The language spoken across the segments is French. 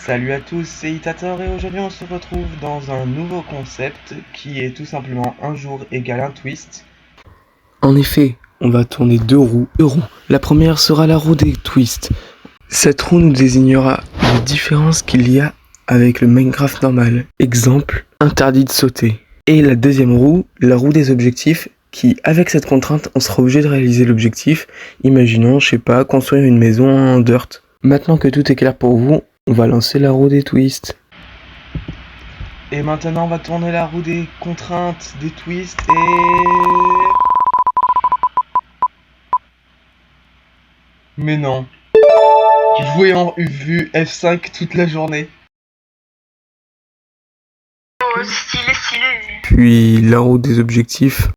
Salut à tous, c'est Itator et aujourd'hui on se retrouve dans un nouveau concept qui est tout simplement un jour égale un twist. En effet, on va tourner deux roues. La première sera la roue des twists. Cette roue nous désignera les différences qu'il y a avec le Minecraft normal. Exemple, interdit de sauter. Et la deuxième roue, la roue des objectifs, qui, avec cette contrainte, on sera obligé de réaliser l'objectif. Imaginons, je sais pas, construire une maison en dirt. Maintenant que tout est clair pour vous, on va lancer la roue des twists. Et maintenant on va tourner la roue des contraintes, des twists et... Mais non. Jouer en vue F5 toute la journée. Oh, stylé. Puis la roue des objectifs.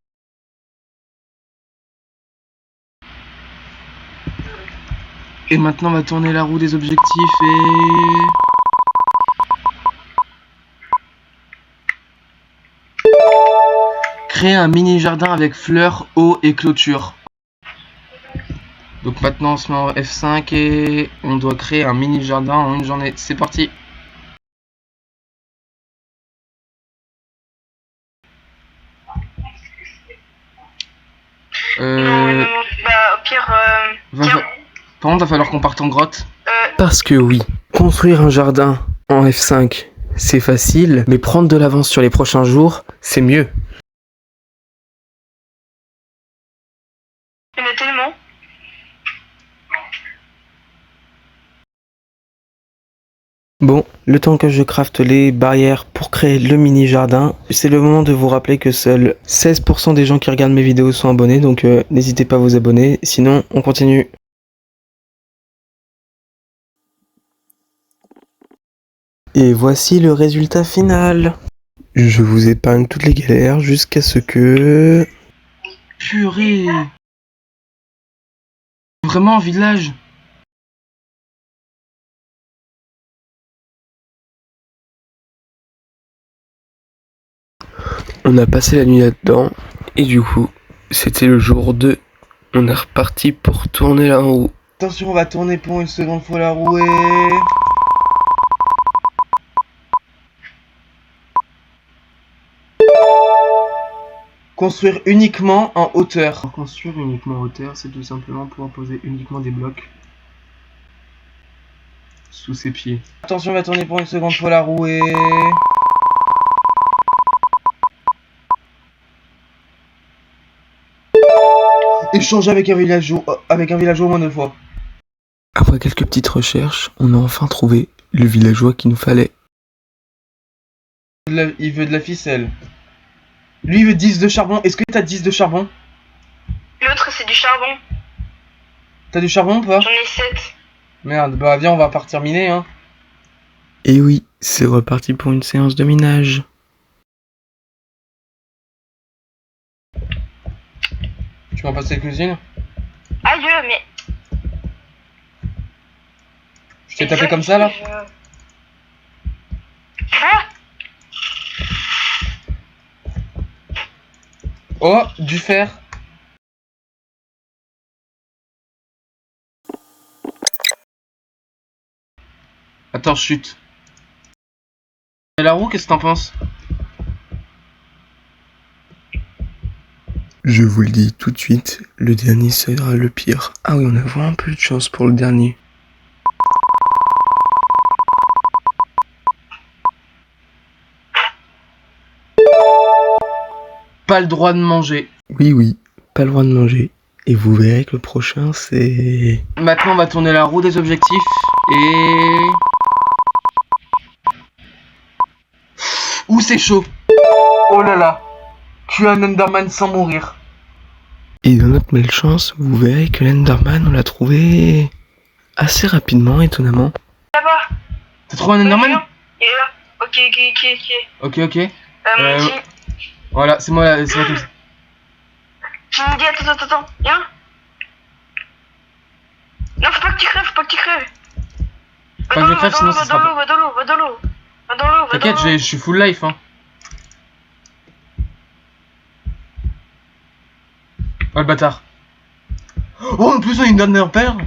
Et maintenant on va tourner la roue des objectifs et... Créer un mini jardin avec fleurs, eau et clôture. Donc maintenant on se met en F5 et on doit créer un mini jardin en une journée. C'est parti. Non, bah au pire, tiens. Par contre, va falloir qu'on parte en grotte. Parce que oui, construire un jardin en F5, c'est facile, mais prendre de l'avance sur les prochains jours, c'est mieux. Il y en a tellement. Bon, le temps que je crafte les barrières pour créer le mini jardin, c'est le moment de vous rappeler que seuls 16% des gens qui regardent mes vidéos sont abonnés, donc n'hésitez pas à vous abonner, sinon on continue. Et voici le résultat final. Je vous épargne toutes les galères jusqu'à ce que... Purée. Vraiment un village. On a passé la nuit là-dedans, et du coup, c'était le jour 2. On est reparti pour tourner la roue. Attention, on va tourner pour une seconde fois la roue et... Construire uniquement en hauteur. Pour construire uniquement en hauteur, c'est tout simplement pouvoir poser uniquement des blocs sous ses pieds. Attention, on va tourner pour une seconde fois la roue et... Échanger avec un villageois au moins 2 fois. Après quelques petites recherches, on a enfin trouvé le villageois qu'il nous fallait. Il veut de la ficelle. Lui, il veut 10 de charbon. Est-ce que t'as 10 de charbon? L'autre, c'est du charbon. T'as du charbon ou pas? J'en ai 7. Merde, bah viens, on va partir miner, hein. Et oui, c'est reparti pour une séance de minage. Tu m'en passes quelques-unes? Aïe, mais... Je t'ai tapé comme ça, là? Ah! Oh, du fer. Attends, chute. Et la roue, qu'est-ce que t'en penses? Je vous le dis tout de suite, le dernier sera le pire. Ah oui, on a vraiment un peu de chance pour le dernier. Pas le droit de manger. Oui, pas le droit de manger. Et vous verrez que le prochain, c'est... Maintenant, on va tourner la roue des objectifs. Et... Ouh, c'est chaud. Oh là là. Tu es un Enderman sans mourir. Et dans notre malchance, vous verrez que l'Enderman, on l'a trouvé assez rapidement, étonnamment. Là-bas. T'as trouvé un Enderman? Il est là. Ok. Ok. Voilà, c'est moi comme ça. Je me dis, attends. Viens. Non, faut pas que tu crèves. Pas que je crève, sinon ça sera pas... Va dans l'eau. T'inquiète, je suis full life, hein. Oh le bâtard. Oh, en plus, on a une dernière perle.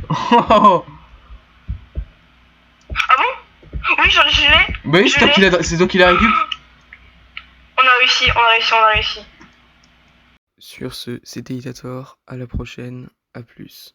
Oh. Oui, je l'ai. Bah oui, c'est toi qui la récup. On a réussi. Sur ce, c'était Itator, à la prochaine, à plus.